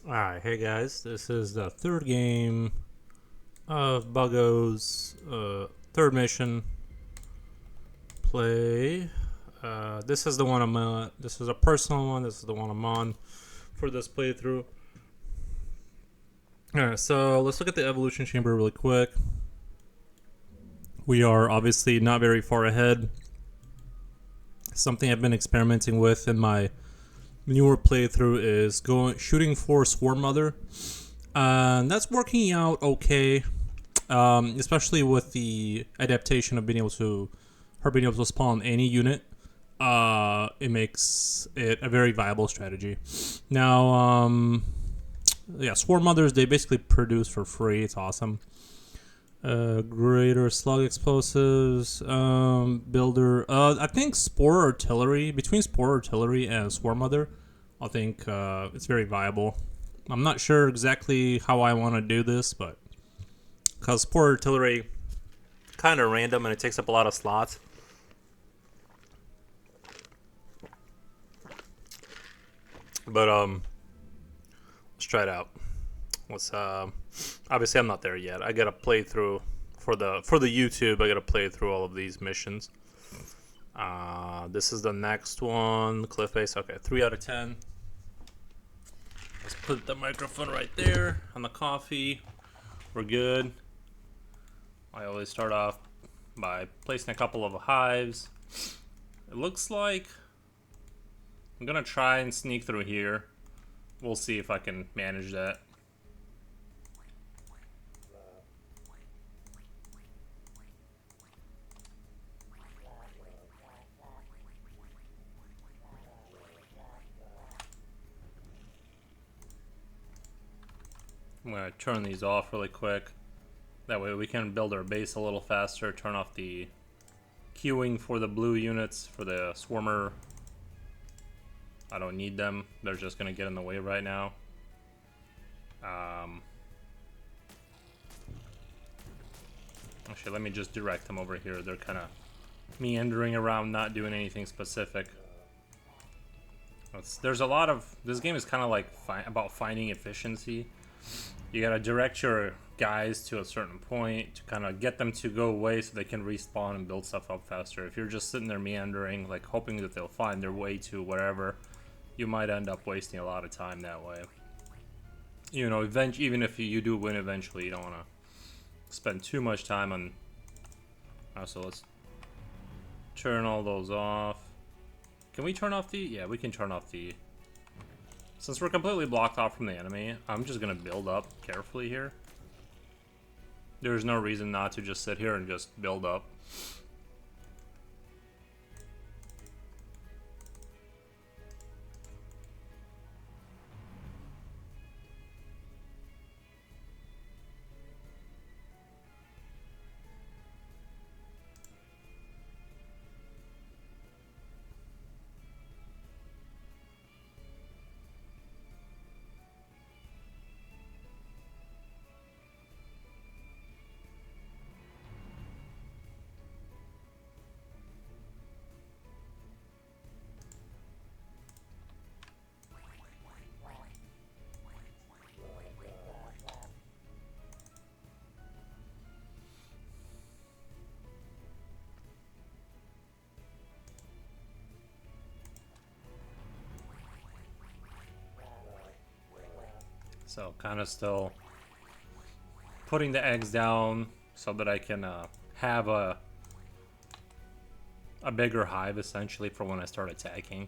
Alright, hey guys, this is the third game of Buggos, third mission. Play. This is the one I'm this is a personal one, this is the one I'm on for this playthrough. Alright, so let's look at the evolution chamber really quick. We are obviously not very far ahead. Something I've been experimenting with in my newer playthrough is shooting for Swarm Mother. That's working out okay, especially with the adaptation of being able to spawn any unit. It makes it a very viable strategy. Now, yeah, Swarm Mothers, they basically produce for free. It's awesome. Greater slug explosives, builder. I think spore artillery, between spore artillery and Swarm Mother, I think it's very viable. I'm not sure exactly how I want to do this, but because spore artillery kind of random and it takes up a lot of slots. But let's try it out. Let's obviously I'm not there yet. I gotta play through for the YouTube. I gotta play through all of these missions. This is the next one, cliff base. Okay, 3 out of 10. Let's put the microphone right there on the coffee. We're good. I always start off by placing a couple of hives. It looks like I'm gonna try and sneak through here. We'll see if I can manage that. I'm going to turn these off really quick. That way we can build our base a little faster. Turn off the queuing for the blue units, for the swarmer. I don't need them. They're just going to get in the way right now. Actually, let me just direct them over here. They're kind of meandering around, not doing anything specific. There's a lot of... This game is kind of like about finding efficiency. You gotta direct your guys to a certain point to kind of get them to go away so they can respawn and build stuff up faster. If you're just sitting there meandering, like hoping that they'll find their way to wherever, you might end up wasting a lot of time that way. You know, even if you do win eventually, you don't want to spend too much time on... So let's turn all those off. Can we turn off the... Yeah, we can turn off the... Since we're completely blocked off from the enemy, I'm just going to build up carefully here. There's no reason not to just sit here and just build up. So kind of still putting the eggs down so that I can have a bigger hive essentially for when I start attacking.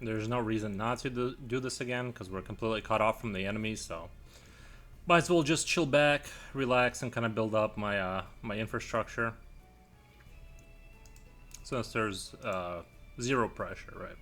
There's no reason not to do this again because we're completely cut off from the enemy, so might as well just chill back, relax, and kind of build up my my infrastructure. Since there's zero pressure, right?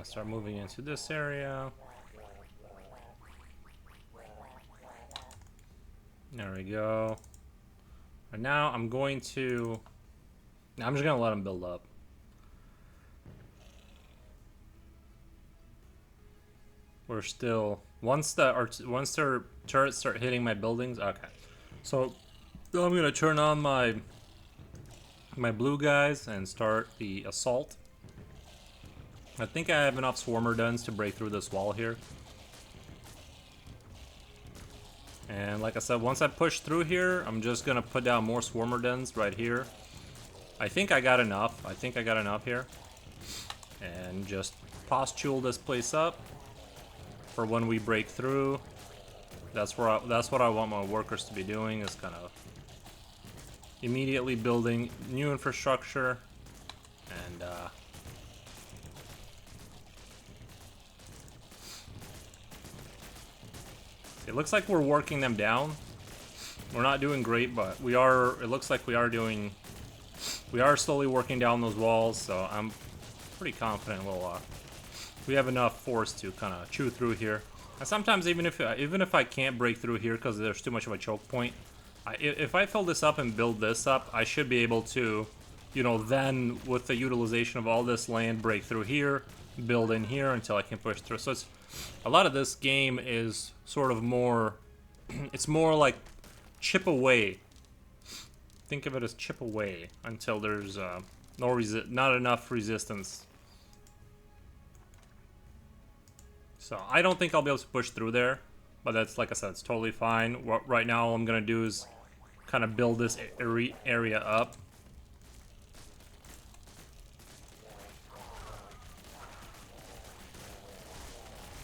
gonna start moving into this area. There we go. And now I'm going to... I'm just gonna let them build up. We're still... Once their turrets start hitting my buildings... Okay. So, I'm gonna turn on my blue guys and start the assault. I think I have enough swarmer duns to break through this wall here. And like I said, once I push through here, I'm just gonna put down more swarmer dens right here. I think I got enough. I think I got enough here. And just postule this place up for when we break through. That's what I want my workers to be doing, is kind of immediately building new infrastructure. And it looks like we're working them down. We're not doing great, but we are. It looks like we are doing. We are slowly working down those walls, so I'm pretty confident we have enough force to kind of chew through here. And sometimes even if I can't break through here because there's too much of a choke point, if I fill this up and build this up, I should be able to, you know, then with the utilization of all this land, break through here, build in here until I can push through. So it's a lot of this game is sort of more. It's more like chip away. Think of it as chip away until there's not enough resistance. So I don't think I'll be able to push through there, but that's, like I said, it's totally fine. Right now all I'm gonna do is kind of build this area up.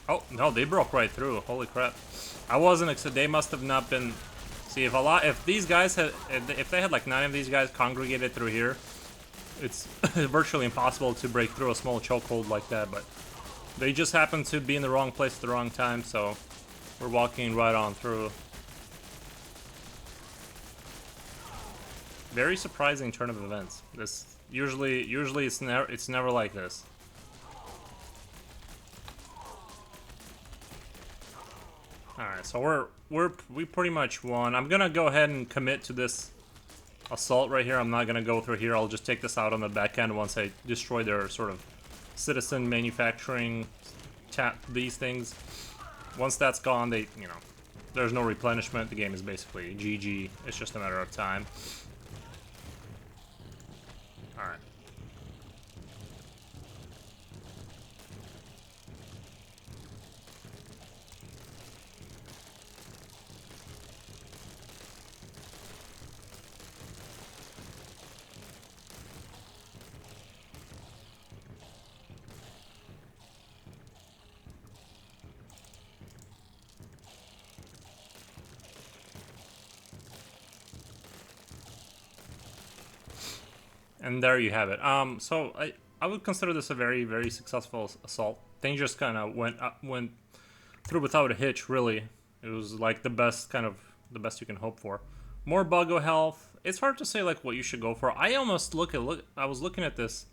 Oh no, they broke right through. Holy crap! I wasn't. They must have not been. See, if these guys had, if they had like 9 of these guys congregated through here, it's virtually impossible to break through a small chokehold like that. But they just happened to be in the wrong place at the wrong time, so we're walking right on through. Very surprising turn of events. This usually it's never like this. All right, so we pretty much won. I'm gonna go ahead and commit to this assault right here. I'm not gonna go through here. I'll just take this out on the back end once I destroy their sort of citizen manufacturing these things. Once that's gone, there's no replenishment. The game is basically GG. It's just a matter of time. All right. And there you have it. So I would consider this a very, very successful assault. Things just kind of went through without a hitch. Really, it was like the best you can hope for. More Buggo health. It's hard to say like what you should go for. I almost I was looking at this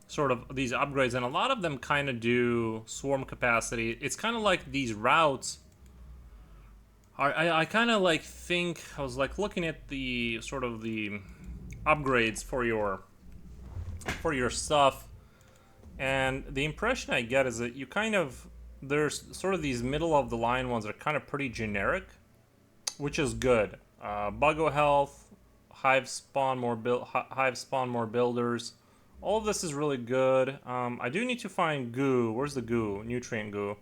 sort of these upgrades, and a lot of them kind of do swarm capacity. It's kind of like these routes. I kind of like think I was like looking at the sort of the upgrades for your stuff, and the impression I get is that you kind of, there's sort of these middle of the line ones are kind of pretty generic, which is good. Buggo health, hive spawn more builders. All of this is really good. I do need to find goo. Where's the goo? Nutrient goo.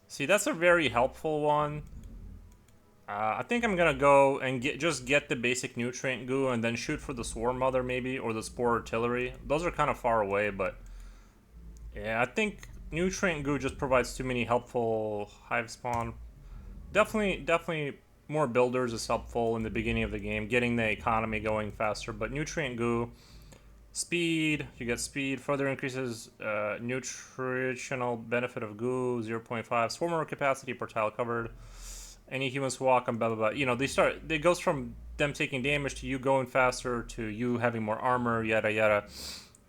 See, that's a very helpful one. I think I'm gonna go and just get the basic nutrient goo and then shoot for the swarm mother maybe, or the spore artillery. Those are kind of far away, but yeah, I think nutrient goo just provides too many helpful hive spawn. Definitely more builders is helpful in the beginning of the game, getting the economy going faster. But nutrient goo, speed, you get speed, further increases nutritional benefit of goo, 0.5, swarmer capacity per tile covered. Any humans who walk on blah blah blah. You know, it goes from them taking damage to you going faster to you having more armor, yada yada.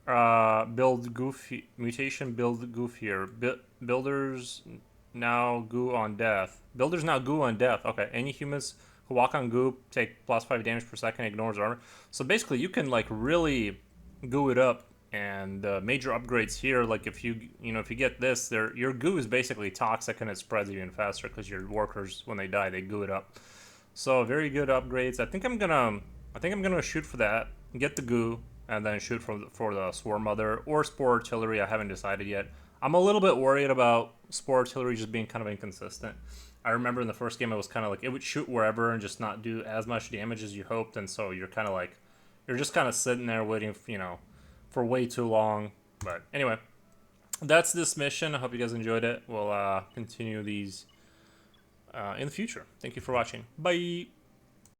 Build goofy mutation. Build goofier. Builders now goo on death. Builders now goo on death. Okay, any humans who walk on goo take +5 damage per second. Ignores armor. So basically, you can like really goo it up. And major upgrades here, like if you if you get this, your goo is basically toxic and it spreads even faster because your workers when they die they goo it up. So very good upgrades. I think I'm gonna shoot for that, get the goo, and then shoot for the swarm mother or spore artillery. I haven't decided yet. I'm a little bit worried about spore artillery just being kind of inconsistent. I remember in the first game it was kind of like it would shoot wherever and just not do as much damage as you hoped, and so you're just kind of sitting there waiting, for way too long. But anyway, that's this mission. I hope you guys enjoyed it. We'll continue these in the future. Thank you for watching. Bye.